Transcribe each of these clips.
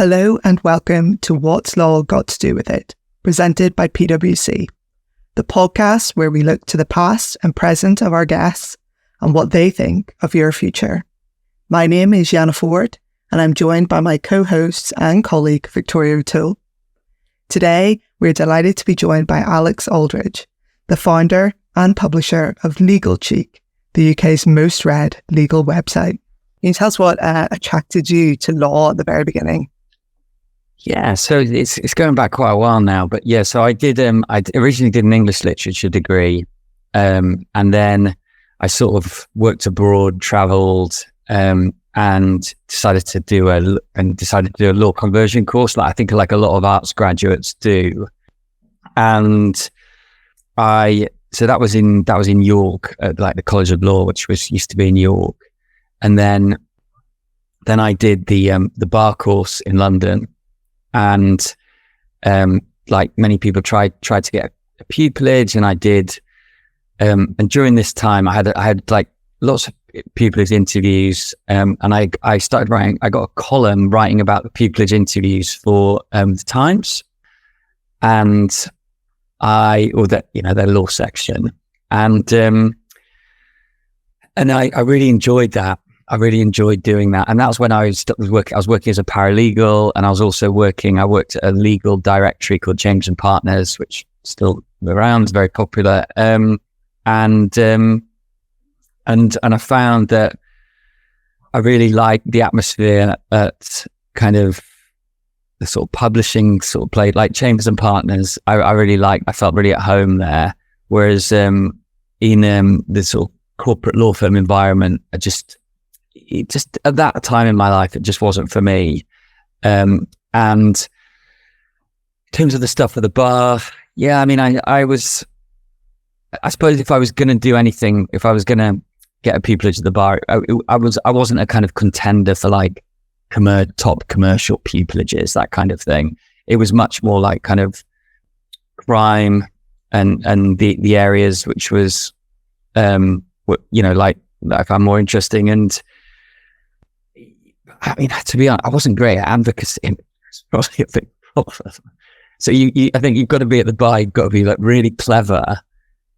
Hello and welcome to What's Law Got to Do With It, presented by PwC, the podcast where we look to the past and present of our guests and what they think of your future. My name is Yana Ford, and I'm joined by my co-hosts and colleague Victoria O'Toole. Today, we're delighted to be joined by Alex Aldridge, the founder and publisher of Legal Cheek, the UK's most read legal website. Can you tell us what attracted you to law at the very beginning? Yeah, so it's going back quite a while now, but yeah, so I originally did an English literature degree, and then I sort of worked abroad, travelled, and decided to do a law conversion course, like I think like a lot of arts graduates do, and so that was in York, at like the College of Law, which used to be in York, and then I did the bar course in London. And like many people tried to get a pupillage, and I did. And during this time, I had like lots of pupillage interviews, and I started writing. I got a column writing about the pupillage interviews for the Times, and their law section, and I really enjoyed that. I really enjoyed doing that. And that was when I was working as a paralegal, and I worked at a legal directory called James and Partners, which is still around, very popular. And I found that I really liked the atmosphere at kind of the sort of publishing sort of place, like Chambers and Partners. I felt really at home there. Whereas in the sort of corporate law firm environment, it just at that time in my life, it just wasn't for me. And in terms of the stuff at the bar, yeah, I mean, I suppose if I was going to do anything, if I was going to get a pupillage at the bar, I wasn't a kind of contender for like top commercial pupillages, that kind of thing. It was much more like kind of crime and the areas which was, like I found more interesting. And I mean, to be honest, I wasn't great at advocacy. It's probably a big problem. So I think you've got to be at the bar. You've got to be like really clever,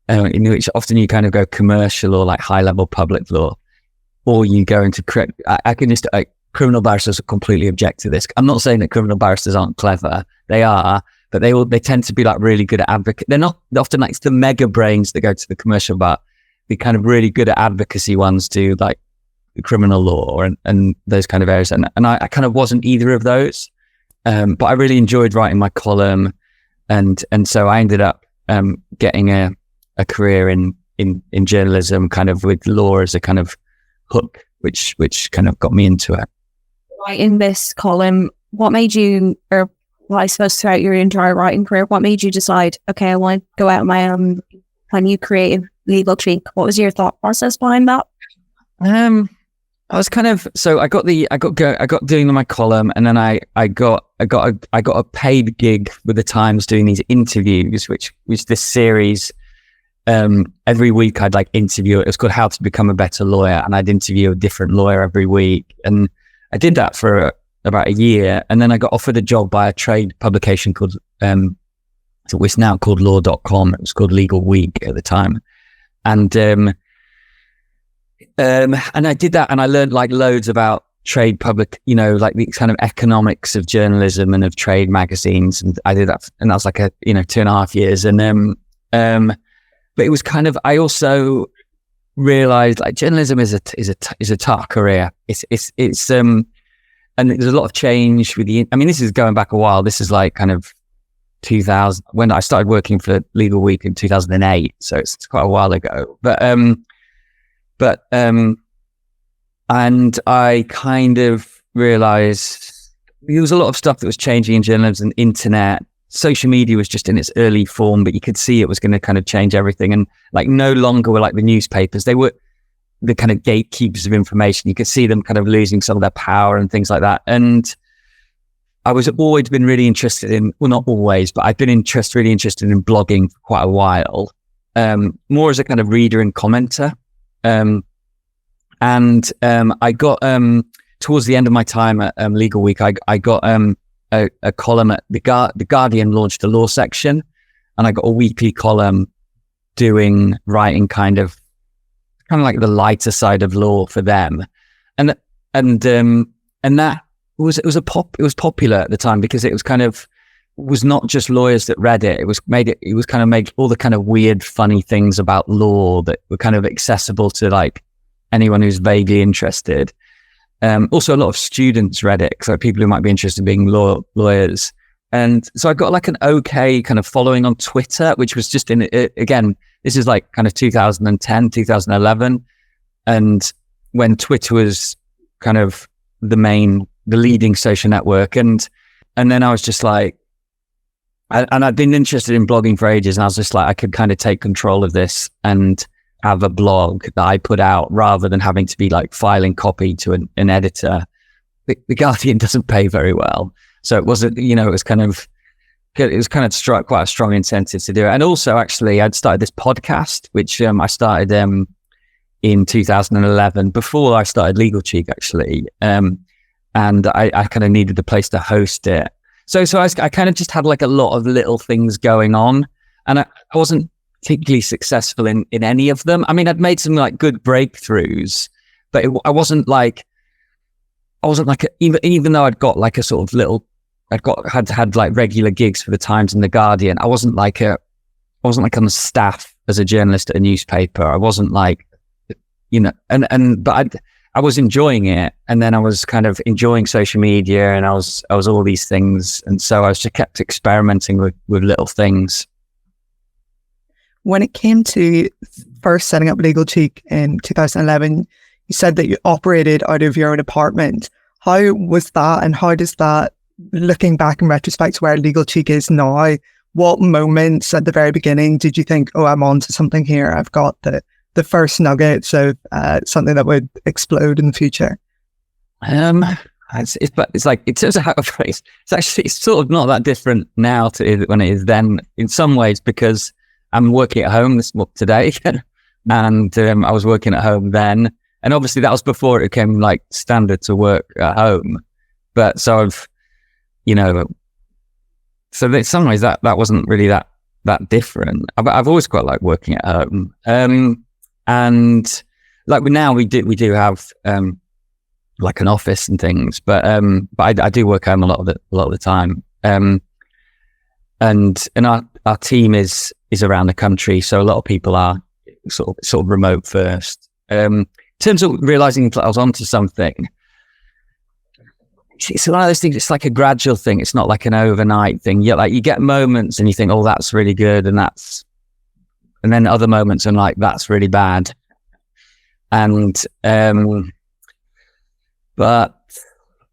in which often you kind of go commercial or like high level public law, or you go into criminal barristers are completely object to this. I'm not saying that criminal barristers aren't clever. They are, but they tend to be like really good at advocate. They're often like it's the mega brains that go to the commercial bar. The kind of really good at advocacy ones do like criminal law and those kind of areas, and I kind of wasn't either of those, but I really enjoyed writing my column, and so I ended up getting a career in journalism, kind of with law as a kind of hook, which kind of got me into it. In this column, what made you, or well, I suppose throughout your entire writing career, what made you decide, okay, I want to go out on my own, when you create Legal Cheek? What was your thought process behind that? I was kind of, so I got doing my column, and then I got a paid gig with the Times doing these interviews, which was this series. Every week I'd like interview. It was called How to Become a Better Lawyer, and I'd interview a different lawyer every week. And I did that for about a year, and then I got offered a job by a trade publication called, it was now called Law.com. It was called Legal Week at the time, and I did that, and I learned like loads about trade like the kind of economics of journalism and of trade magazines. And I did that, and that was like 2.5 years. And but it was kind of, I also realized like journalism is a tough career. It's and there's a lot of change with this is going back a while. This is like kind of 2000 when I started working for Legal Week in 2008. So it's quite a while ago, and I kind of realized there was a lot of stuff that was changing in journalism, internet, social media was just in its early form, but you could see it was going to kind of change everything. And like no longer were like the newspapers, they were the kind of gatekeepers of information. You could see them kind of losing some of their power and things like that. And I was always been really interested in, well, not always, but I've been really interested in blogging for quite a while, more as a kind of reader and commenter. I got towards the end of my time at Legal Week, I got a column at the Guardian launched a law section, and I got a weekly column writing kind of like the lighter side of law for them, and that it was popular at the time because it was kind of was not just lawyers that read it. It was kind of made all the kind of weird, funny things about law that were kind of accessible to like anyone who's vaguely interested. Also, a lot of students read it, so people who might be interested in being lawyers. And so I got like an okay kind of following on Twitter, which was just again, this is like kind of 2010, 2011. And when Twitter was kind of the leading social network. And then I was just like, and I'd been interested in blogging for ages, and I was just like, I could kind of take control of this and have a blog that I put out rather than having to be like filing copy to an editor. The Guardian doesn't pay very well. So it wasn't, it was kind of quite a strong incentive to do it. And also actually I'd started this podcast, which I started in 2011 before I started Legal Cheek actually. And I kind of needed a place to host it. So I kind of just had like a lot of little things going on, and I wasn't particularly successful in any of them. I mean, I'd made some like good breakthroughs, but I wasn't like even though I'd got like a sort of had like regular gigs for the Times and the Guardian. I wasn't like on the staff as a journalist at a newspaper. I wasn't like, but I was enjoying it, and then I was kind of enjoying social media, and I was all these things, and so I was just kept experimenting with little things. When it came to first setting up Legal Cheek in 2011, you said that you operated out of your own apartment. How was that, and how does that, looking back in retrospect to where Legal Cheek is now, what moments at the very beginning did you think, oh, I'm onto something here, I've got the first nuggets of something that would explode in the future? It's like, in terms of how I phrase, it's sort of not that different now to when it is then in some ways, because I'm working at home today and I was working at home then. And obviously that was before it became like standard to work at home. But so I've, so in some ways that wasn't really that different. I've always quite liked working at home. And like now we do have like an office and things, but I do work home a lot of the time. And our team is around the country, so a lot of people are sort of remote first. In terms of realizing that I was onto something, it's one of those things. It's like a gradual thing. It's not like an overnight thing. You get moments and you think, oh, that's really good, and then other moments are like, that's really bad. And but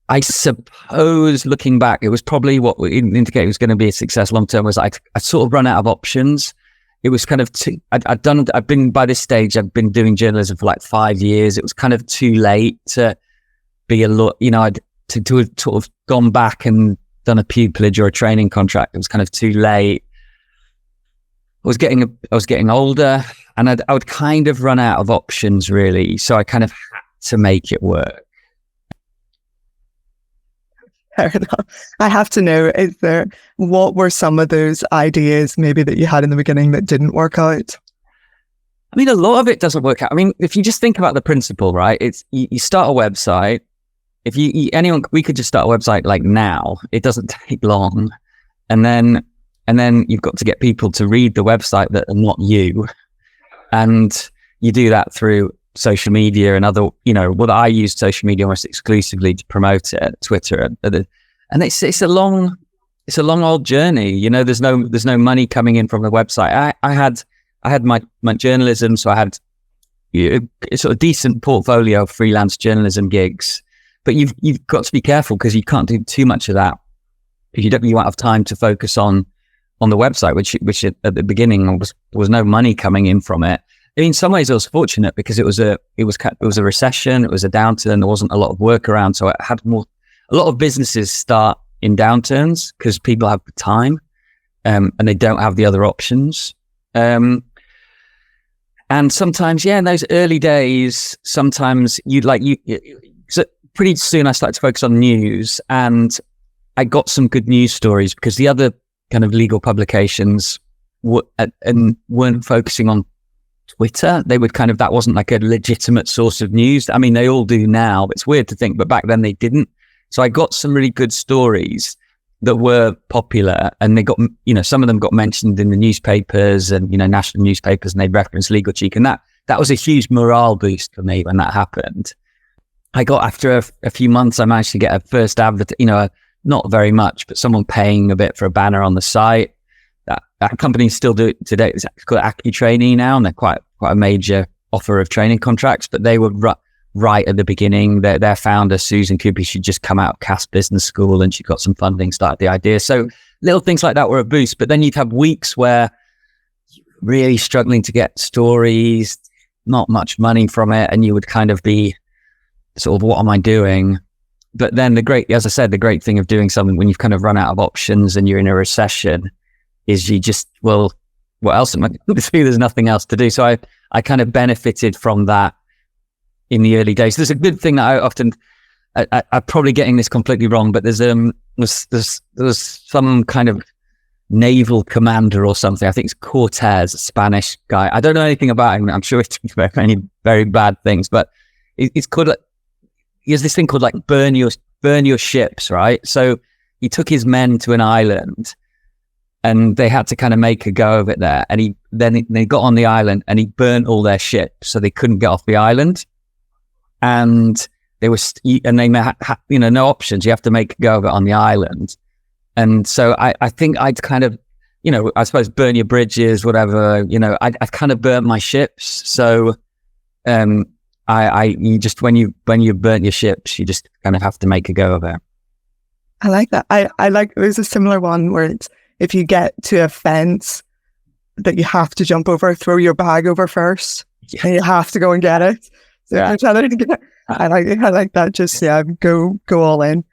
I suppose looking back, it was probably what would indicate it was going to be a success long term. Was I sort of run out of options. It was kind of I've been by this stage. I've been doing journalism for like 5 years. It was kind of too late to be to have sort of gone back and done a pupillage or a training contract. It was kind of too late. I was getting older, and I would kind of run out of options really. So I kind of had to make it work. Fair enough. I have to know, what were some of those ideas maybe that you had in the beginning that didn't work out? I mean, a lot of it doesn't work out. I mean, if you just think about the principle, right? It's you start a website. If we could just start a website like now. It doesn't take long, and then you've got to get people to read the website that are not you, and you do that through social media and other, I use social media almost exclusively to promote it, Twitter, and it's a long old journey. There's no money coming in from the website. I had my journalism, so I had a sort of decent portfolio of freelance journalism gigs, but you've got to be careful because you can't do too much of that if you won't have time to focus on the website, which at the beginning was no money coming in from it. In some ways, I was fortunate because it was a recession, it was a downturn. There wasn't a lot of work around, so I had a lot of businesses start in downturns because people have the time, and they don't have the other options. And sometimes, in those early days, sometimes so pretty soon I started to focus on news, and I got some good news stories because the other kind of legal publications weren't focusing on Twitter. They would kind of, that wasn't like a legitimate source of news. I mean, they all do now, but it's weird to think, but back then they didn't. So I got some really good stories that were popular, and they got, you know, some of them got mentioned in the newspapers and, you know, national newspapers, and they referenced Legal Cheek. And that was a huge morale boost for me when that happened. I got, after a few months, I managed to get a first advert, you know, not very much, but someone paying a bit for a banner on the site. That company still do it today. It's called AccuTrainee now, and they're quite a major offer of training contracts, but they were right at the beginning. Their founder, Susan Cooper, she'd just come out of Cass Business School, and she got some funding, started the idea. So little things like that were a boost, but then you'd have weeks where you're really struggling to get stories, not much money from it, and you would kind of be sort of, what am I doing? But then as I said, the great thing of doing something when you've kind of run out of options and you're in a recession is you just, well, what else am I going to do? There's nothing else to do. So I kind of benefited from that in the early days. There's a good thing that I often, I'm probably getting this completely wrong, but there's some kind of naval commander or something. I think it's Cortez, a Spanish guy. I don't know anything about him. I'm sure it's many very bad things, but it's called, he has this thing called like burn your ships, right? So he took his men to an island, and they had to kind of make a go of it there. And they got on the island, and he burnt all their ships, so they couldn't get off the island. And they had, you know, no options. You have to make a go of it on the island. And so I think I'd kind of, you know, I suppose burn your bridges, whatever, you know, I kind of burnt my ships. So, you just, when you burnt your ships, you just kind of have to make a go of it. I like that. I like, there's a similar one where it's, if you get to a fence that you have to jump over, throw your bag over first, and you have to go and get it. So Yeah. I like that. Just, go all in.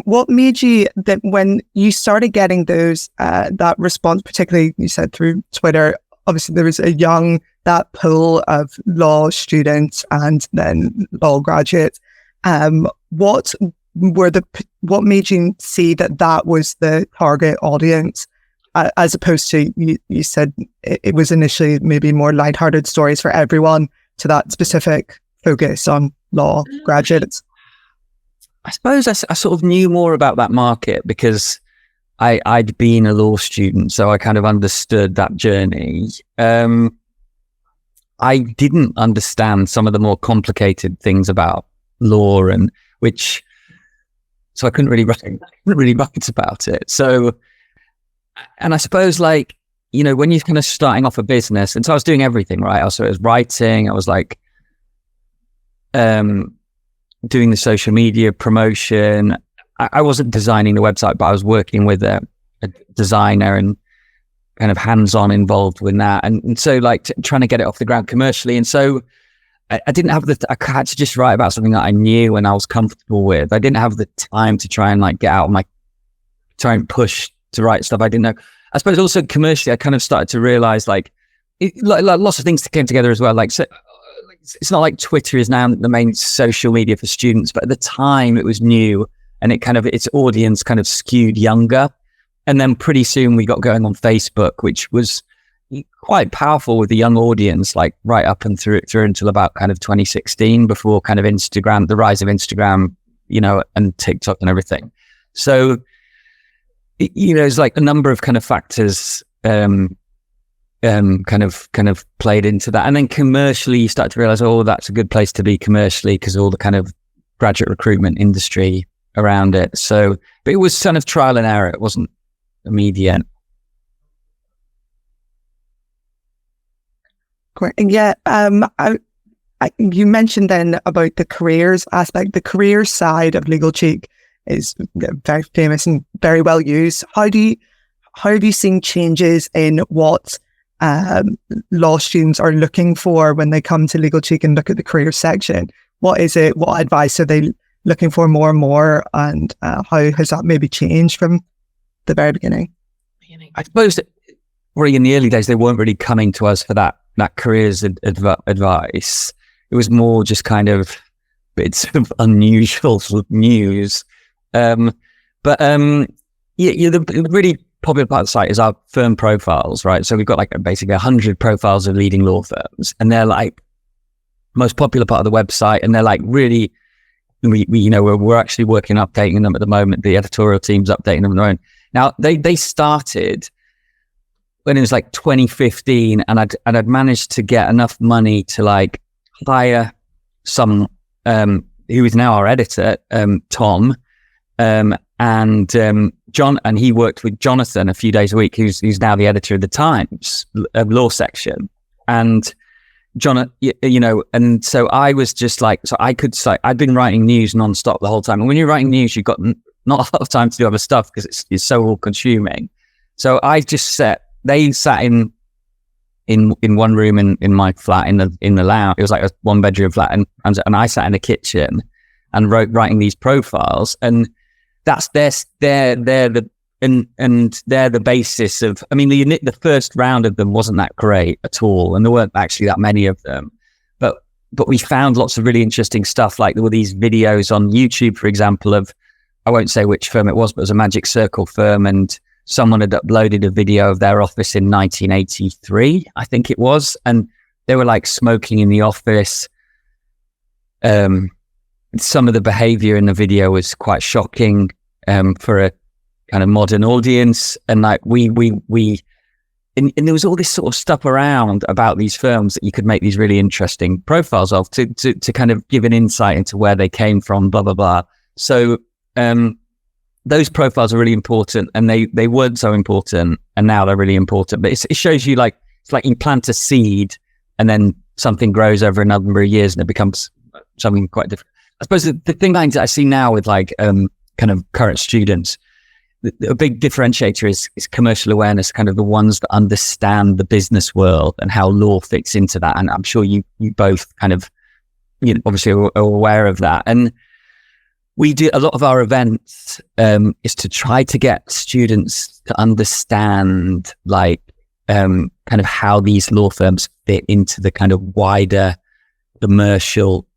What made you, that when you started getting those, that response, particularly you said through Twitter, obviously there was that pool of law students and then law graduates. What made you see that was the target audience, as opposed to, you said it was initially maybe more lighthearted stories for everyone, to that specific focus on law graduates? I suppose I sort of knew more about that market because I'd been a law student, so I kind of understood that journey. I didn't understand some of the more complicated things about law, so I couldn't really write about it. So, and I suppose, like, you know, when you're kind of starting off a business, and so I was doing everything, right? I was writing, I was like, doing the social media promotion. I wasn't designing the website, but I was working with a designer and kind of hands-on involved with that. And so, like, trying to get it off the ground commercially. And so I didn't have I had to just write about something that I knew and I was comfortable with. I didn't have the time to try and like try and push to write stuff I didn't know. I suppose also commercially, I kind of started to realize like lots of things came together as well. Like, so it's not like Twitter is now the main social media for students, but at the time it was new and its audience kind of skewed younger. And then pretty soon we got going on Facebook, which was quite powerful with the young audience, like right up and through until about kind of 2016, before kind of Instagram, the rise of Instagram, you know, and TikTok and everything. So, you know, it's like a number of kind of factors kind of played into that. And then commercially, you start to realize, oh, that's a good place to be commercially because all the kind of graduate recruitment industry around it. So, but it was kind of trial and error. It wasn't immediate. Great. Yeah. You mentioned then about the careers aspect. The career side of Legal Cheek is very famous and very well used. How have you seen changes in what law students are looking for when they come to Legal Cheek and look at the career section? What is it? What advice are they looking for more and more? And how has that maybe changed from the very beginning? I suppose that probably in the early days, they weren't really coming to us for that careers advice. It was more just kind of bits of unusual news. The really popular part of the site is our firm profiles, right? So we've got like basically 100 profiles of leading law firms, and they're like most popular part of the website, and they're like really, we're actually working on updating them at the moment. The editorial team's updating them on their own. Now they started when it was like 2015, and I'd managed to get enough money to like hire some who is now our editor, Tom, and John, and he worked with Jonathan a few days a week, who's now the editor of the Times law section. And John, and so I was just like, so I could say I'd been writing news nonstop the whole time. And when you're writing news, you've got not a lot of time to do other stuff because it's so all consuming. So I just they sat in one room in my flat in the lounge. It was like a 1-bedroom flat, and I sat in the kitchen and writing these profiles, and that's they're the basis of. I mean, the first round of them wasn't that great at all, and there weren't actually that many of them. But we found lots of really interesting stuff. Like there were these videos on YouTube, for example, of, I won't say which firm it was, but it was a Magic Circle firm, and someone had uploaded a video of their office in 1983, I think it was, and they were like smoking in the office. Some of the behavior in the video was quite shocking for a kind of modern audience, and like and there was all this sort of stuff around about these firms that you could make these really interesting profiles of to kind of give an insight into where they came from, blah blah blah. So those profiles are really important, and they weren't so important, and now they're really important. But it shows you like, it's like you plant a seed and then something grows over a number of years and it becomes something quite different. I suppose the thing that I see now with like kind of current students, a big differentiator is commercial awareness, kind of the ones that understand the business world and how law fits into that. And I'm sure you both kind of, obviously are aware of that. And we do a lot of our events is to try to get students to understand like kind of how these law firms fit into the kind of wider commercial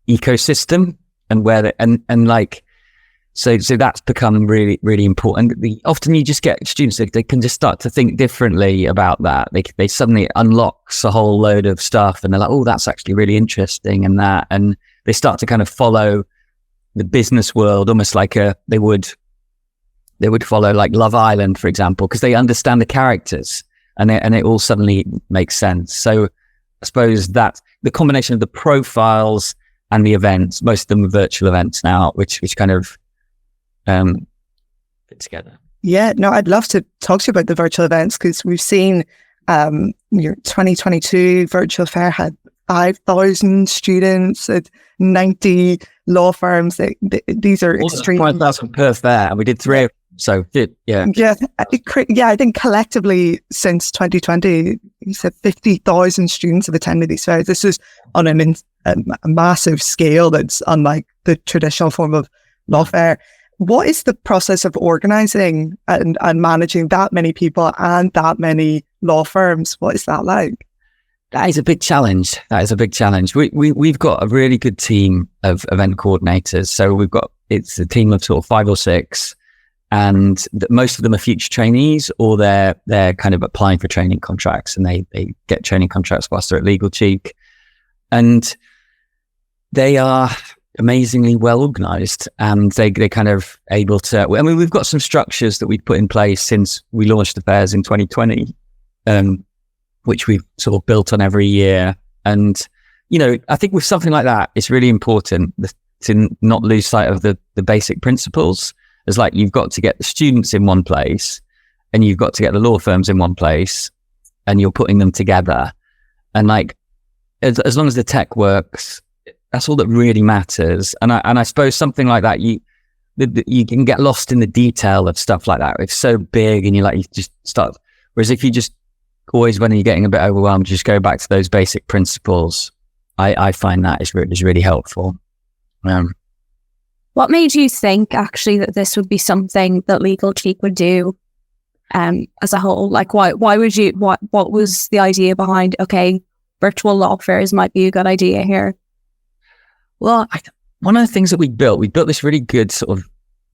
ecosystem, and where and like so that's become really, really important. Often you just get students that they can just start to think differently about that. They suddenly unlocks a whole load of stuff, and they're like, oh, that's actually really interesting, and they start to kind of follow the business world almost like they would follow like Love Island, for example, because they understand the characters, and it all suddenly makes sense. So I suppose that the combination of the profiles and the events, most of them are virtual events now, which kind of fit together. Yeah, no, I'd love to talk to you about the virtual events, because we've seen your 2022 virtual fair had 5,000 students at 90 law firms. These are extreme. 5,000 per fair, and we did 3. So yeah. I think collectively since 2020, you said 50,000 students have attended these fairs. This is on a massive scale that's unlike the traditional form of law fair. What is the process of organising and managing that many people and that many law firms? What is that like? That is a big challenge. We've got a really good team of event coordinators. So it's a team of sort of 5 or 6, and most of them are future trainees, or they're kind of applying for training contracts, and they get training contracts whilst they're at Legal Cheek, and they are amazingly well organised, and they kind of able to. I mean, we've got some structures that we've put in place since we launched the fairs in 2020. Which we've sort of built on every year. And, I think with something like that, it's really important to not lose sight of the basic principles. It's like, you've got to get the students in one place, and you've got to get the law firms in one place, and you're putting them together. And like, as long as the tech works, that's all that really matters. And I suppose something like that, you can get lost in the detail of stuff like that. It's so big, and you just start, whereas if you just always, when you're getting a bit overwhelmed, just go back to those basic principles. I find that is really helpful. What made you think actually that this would be something that Legal Cheek would do as a whole? Like, why would you? What was the idea behind? Okay, virtual law fairs might be a good idea here. Well, one of the things that we built this really good sort of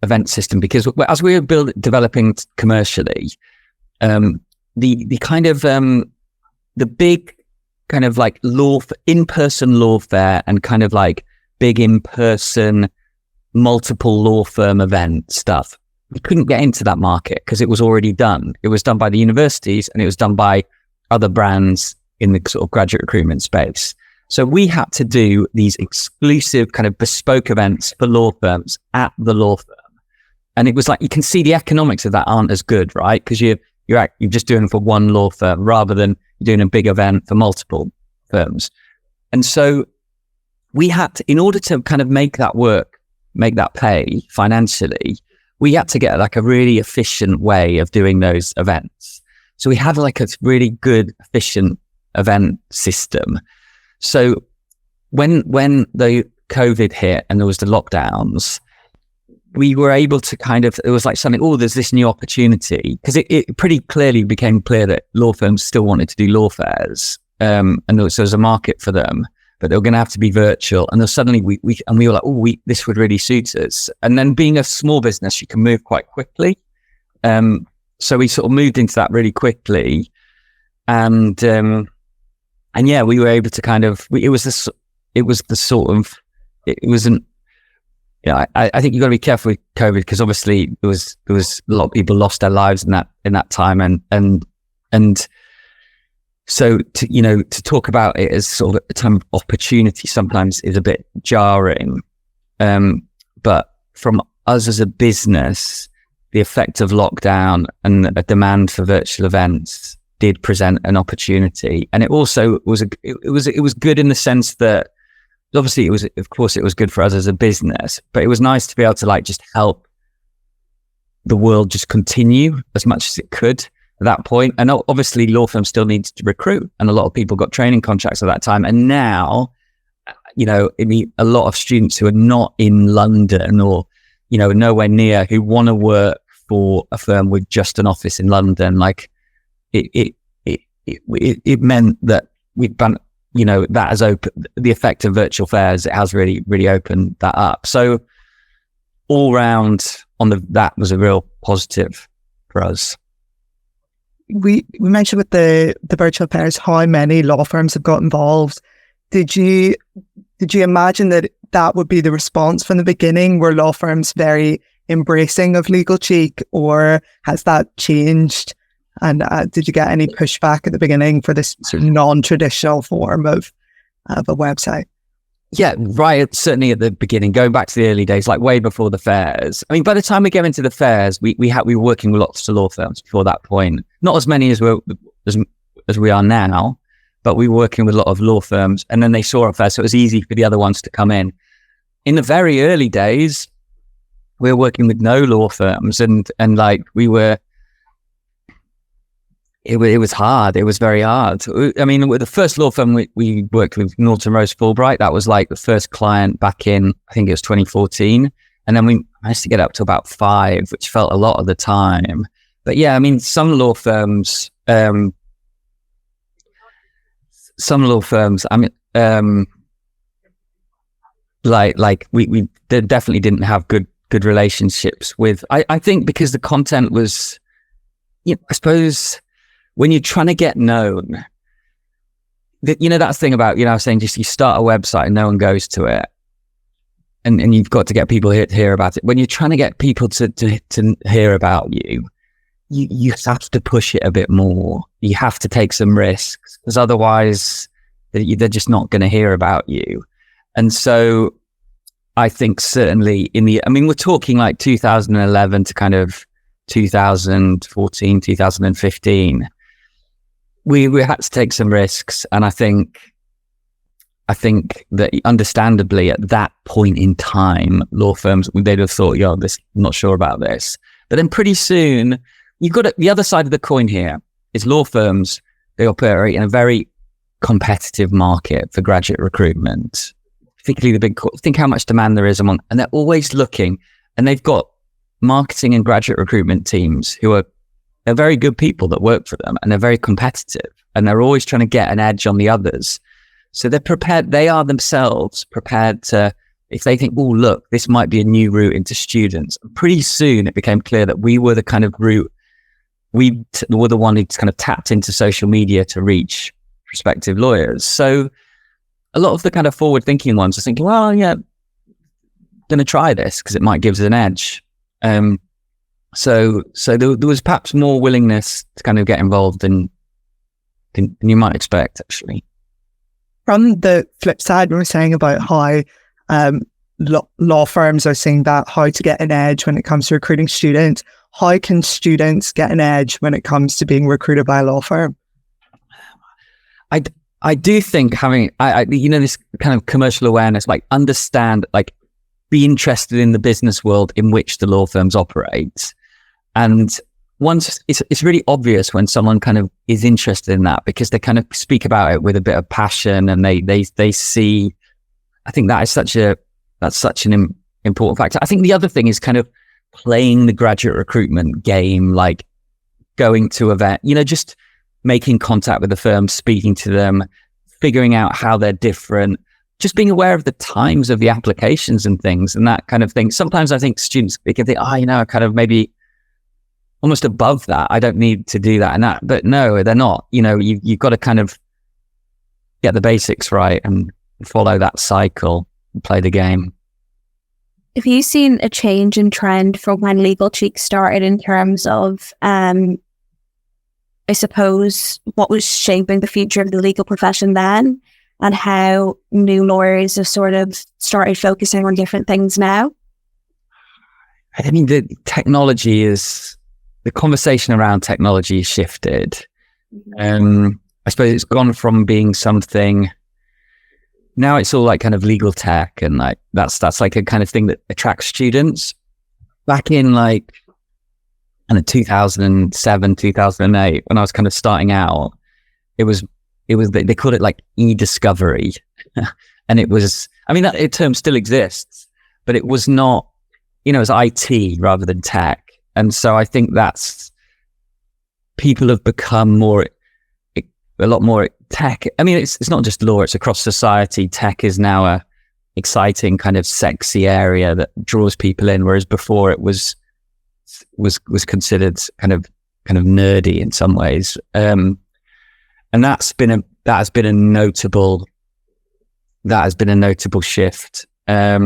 event system, because as we were developing commercially, the kind of the big kind of like in-person law fair and kind of like big in-person multiple law firm event stuff, we couldn't get into that market because it was already done. It was done by the universities and it was done by other brands in the sort of graduate recruitment space. So we had to do these exclusive kind of bespoke events for law firms at the law firm. And it was like, you can see the economics of that aren't as good, right? Because you're just doing it for one law firm rather than doing a big event for multiple firms. And so we had to, in order to kind of make that work, make that pay financially, we had to get like a really efficient way of doing those events. So we had like a really good, efficient event system. So when the COVID hit and there was the lockdowns, we were able to kind of, it was like something, there's this new opportunity, because it pretty clearly became clear that law firms still wanted to do law fairs. And there was a market for them, but they were going to have to be virtual. And then suddenly we were like, this would really suit us. And then being a small business, you can move quite quickly. So we sort of moved into that really quickly. And yeah, we were able to kind of, it wasn't, I think you've got to be careful with COVID, because obviously there was a lot of people lost their lives in that time, and so to talk about it as sort of a time of opportunity sometimes is a bit jarring. But from us as a business, the effect of lockdown and a demand for virtual events did present an opportunity, and it also was good in the sense that. Obviously, it was good for us as a business, but it was nice to be able to like just help the world just continue as much as it could at that point. And obviously, law firms still needed to recruit, and a lot of people got training contracts at that time. And now, a lot of students who are not in London or nowhere near, who want to work for a firm with just an office in London, like it meant that we've done. That has opened the effect of virtual fairs. It has really, really opened that up. So all round that was a real positive for us. We mentioned with the virtual fairs how many law firms have got involved. Did you imagine that would be the response from the beginning? Were law firms very embracing of Legal Cheek, or has that changed? And did you get any pushback at the beginning for this sort of non-traditional form of a website? Yeah, right. Certainly at the beginning, going back to the early days, like way before the fairs. I mean, by the time we get into the fairs, we were working with lots of law firms before that point. Not as many as we are now, but we were working with a lot of law firms. And then they saw our fair, so it was easy for the other ones to come in. In the very early days, we were working with no law firms, and like we were. It was hard. It was very hard. I mean, with the first law firm we worked with, Norton Rose Fulbright, that was like the first client back in, I think it was 2014. And then we managed to get up to about 5, which felt a lot at the time. But yeah, I mean, some law firms, I mean, like we definitely didn't have good relationships with, I think because the content was, I suppose, when you're trying to get known, that's the thing about, I was saying, just you start a website and no one goes to it. And you've got to get people to hear about it. When you're trying to get people to hear about you, you have to push it a bit more. You have to take some risks, because otherwise they're just not going to hear about you. And so I think certainly we're talking like 2011 to kind of 2014, 2015. We had to take some risks, and I think that understandably at that point in time, law firms, they'd have thought, I'm not sure about this. But then pretty soon, you've got the other side of the coin here is law firms, they operate in a very competitive market for graduate recruitment, particularly the big, think how much demand there is and they're always looking, and they've got marketing and graduate recruitment teams they're very good people that work for them, and they're very competitive, and they're always trying to get an edge on the others. So they're prepared, they are themselves prepared to if they think, oh, look, this might be a new route into students, pretty soon it became clear that we were the kind of route, were the one who kind of tapped into social media to reach prospective lawyers. So a lot of the kind of forward thinking ones are thinking, well, yeah, going to try this because it might give us an edge. So there was perhaps more willingness to kind of get involved than you might expect, actually. From the flip side, we were saying about how law firms are seeing that, how to get an edge when it comes to recruiting students. How can students get an edge when it comes to being recruited by a law firm? I do think having, this kind of commercial awareness, like understand, like be interested in the business world in which the law firms operate. And once it's really obvious when someone kind of is interested in that, because they kind of speak about it with a bit of passion, and they see, I think that's such an important factor. I think the other thing is kind of playing the graduate recruitment game, like going to event, just making contact with the firm, speaking to them, figuring out how they're different, just being aware of the times of the applications and things and that kind of thing. Sometimes I think students, they can think, kind of maybe almost above that. I don't need to do that and that, but no, they're not. You've got to kind of get the basics right and follow that cycle and play the game. Have you seen a change in trend from when Legal Cheek started in terms of, I suppose, what was shaping the future of the legal profession then, and how new lawyers have sort of started focusing on different things now? I mean, the conversation around technology has shifted. I suppose it's gone from being something, now it's all like kind of legal tech, and like that's like a kind of thing that attracts students. Back in like 2007, 2008, when I was kind of starting out, it was they called it like e-discovery. And it was, I mean, that term still exists, but it was not, it was IT rather than tech. And so I think people have become a lot more tech. I mean, it's not just law, it's across society. Tech is now a exciting kind of sexy area that draws people in, whereas before it was considered kind of nerdy in some ways. And that has been a notable shift. I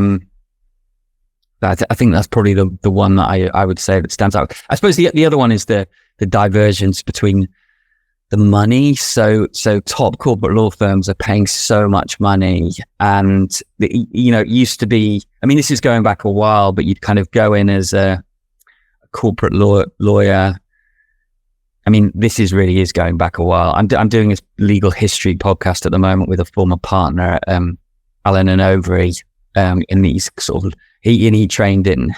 think that's probably the one that I would say that stands out. I suppose the other one is the divergence between the money. So top corporate law firms are paying so much money, and it used to be, I mean, this is going back a while, but you'd kind of go in as a corporate lawyer. I mean, this really is going back a while. I'm doing this legal history podcast at the moment with a former partner, Alan and Overy, in these sort of, he trained in,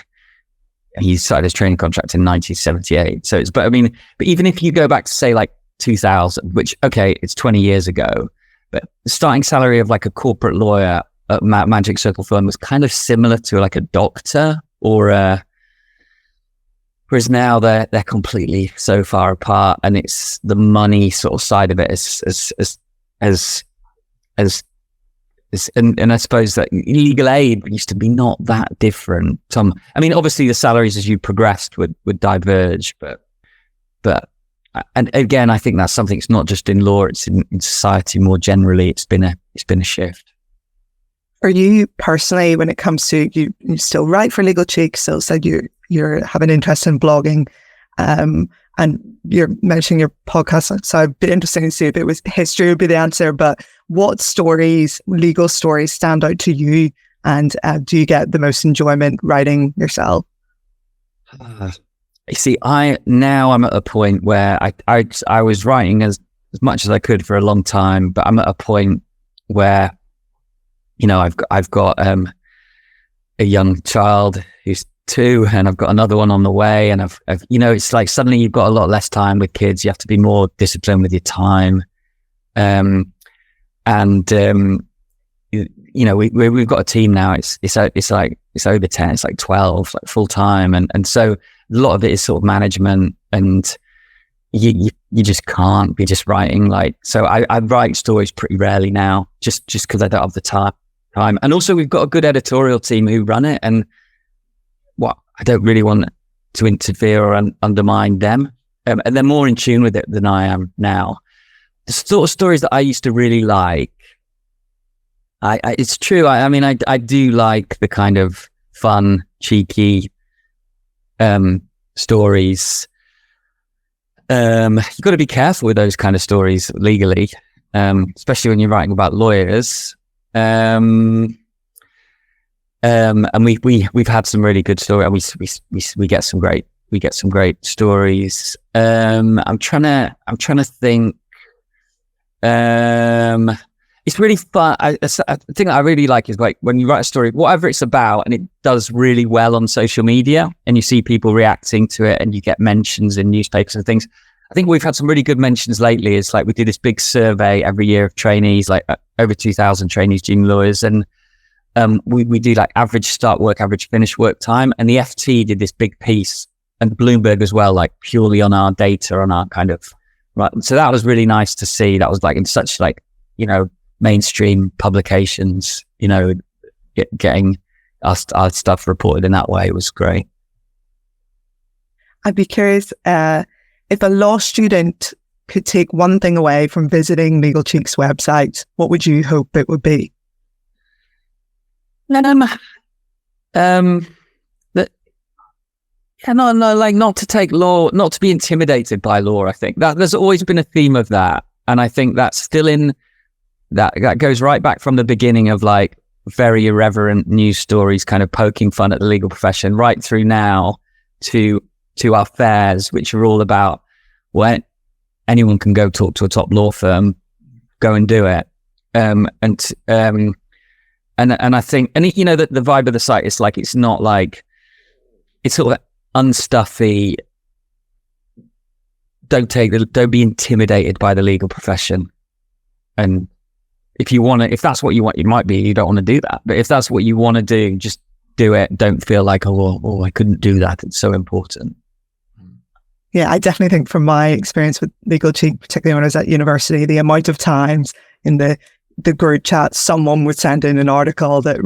he started his training contract in 1978. So but even if you go back to say like 2000, which, okay, it's 20 years ago, but the starting salary of like a corporate lawyer at Magic Circle firm was kind of similar to like a doctor or whereas now they're completely so far apart, and it's the money sort of side of it and I suppose that legal aid used to be not that different. I mean, obviously the salaries as you progressed would diverge, but and again, I think that's something. It's not just in law; it's in society more generally. It's been a shift. For you personally, when it comes to you still write for Legal Cheek, still said you have an interest in blogging, and you're mentioning your podcast. So it'd be interesting to see if it was history would be the answer. But what legal stories stand out to you, and do you get the most enjoyment writing yourself? You see, I'm at a point where I was writing as much as I could for a long time, but I'm at a point where, I've got a young child who's 2, and I've got another one on the way, and I've it's like suddenly you've got a lot less time with kids. You have to be more disciplined with your time, we've got a team now. It's over 10. It's like 12, like full time, and so a lot of it is sort of management, and you just can't be just writing. Like, so I write stories pretty rarely now, just because I don't have the time. time. And also we've got a good editorial team who run it, and I don't really want to interfere or undermine them. And they're more in tune with it than I am now. The sort of stories that I used to really like, it's true. I do like the kind of fun, cheeky stories. You've got to be careful with those kind of stories legally, especially when you're writing about lawyers. And we've had some really good stories. We get some great stories. I'm trying to think. It's really fun. The thing that I really like is like when you write a story, whatever it's about, and it does really well on social media, and you see people reacting to it, and you get mentions in newspapers and things. I think we've had some really good mentions lately. It's like we do this big survey every year of trainees, like over 2,000 trainees, junior lawyers, and we do like average start work, average finish work time, and the FT did this big piece, and Bloomberg as well, like purely on our data, on our kind of right. So that was really nice to see. That was like in such like, you know, mainstream publications, you know, getting our stuff reported in that way was great. I'd be curious if a law student could take one thing away from visiting Legal Cheek's website, what would you hope it would be? Not to take law, not to be intimidated by law. I think that there's always been a theme of that, and I think that's still in that goes right back from the beginning of like very irreverent news stories, kind of poking fun at the legal profession, right through now to our fairs, which are all about when anyone can go talk to a top law firm, go and do it, and I think, and you know, that the vibe of the site is like, it's not like, it's sort of unstuffy. Don't be intimidated by the legal profession. And if that's what you want, it might be you don't want to do that. But if that's what you want to do, just do it. Don't feel like, oh, I couldn't do that. It's so important. Yeah, I definitely think from my experience with Legal Cheek, particularly when I was at university, the amount of times in the group chat, someone would send in an article that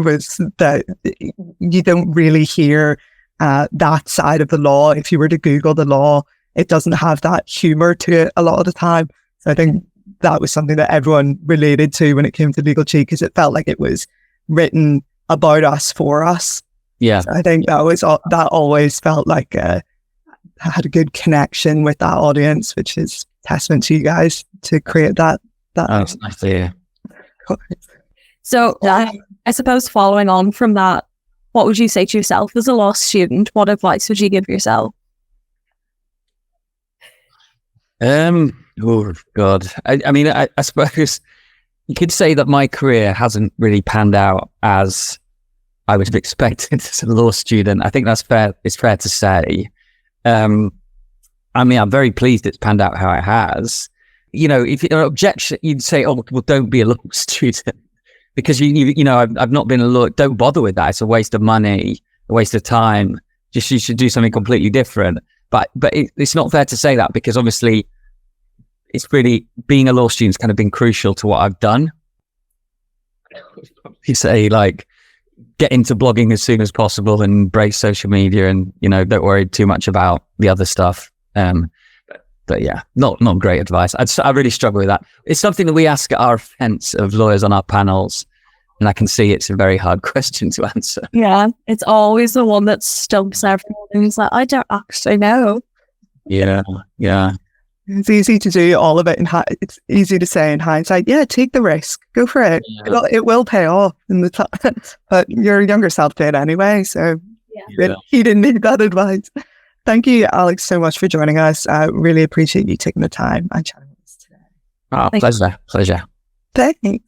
you don't really hear that side of the law. If you were to Google the law, it doesn't have that humor to it a lot of the time. So I think that was something that everyone related to when it came to Legal Cheek, because it felt like it was written about us, for us. Yeah. So I think that always felt like had a good connection with that audience, which is testament to you guys to create that. That's nice to hear. So I suppose following on from that, what would you say to yourself as a law student? What advice would you give yourself? Oh God. I suppose you could say that my career hasn't really panned out as I would have expected as a law student. I think that's fair. It's fair to say. I'm very pleased it's panned out how it has. You know, if you're an objection, you'd say, "Oh, well, don't be a law student," because you know, I've not been a lawyer. Don't bother with that. It's a waste of money, a waste of time. You should do something completely different. But it's not fair to say that, because obviously, it's really, being a law student's kind of been crucial to what I've done. You say, like, get into blogging as soon as possible and embrace social media, and, you know, don't worry too much about the other stuff. But yeah, not great advice. I really struggle with that. It's something that we ask at our events of lawyers on our panels, and I can see it's a very hard question to answer. Yeah, it's always the one that stumps everyone who's like, I don't actually know. Yeah. It's easy to do all of it it's easy to say in hindsight, yeah, take the risk, go for it. Yeah. It will pay off in the time. But your younger self did anyway, so he didn't need that advice. Thank you, Alex, so much for joining us. I really appreciate you taking the time and chatting with us today. Pleasure. Thanks.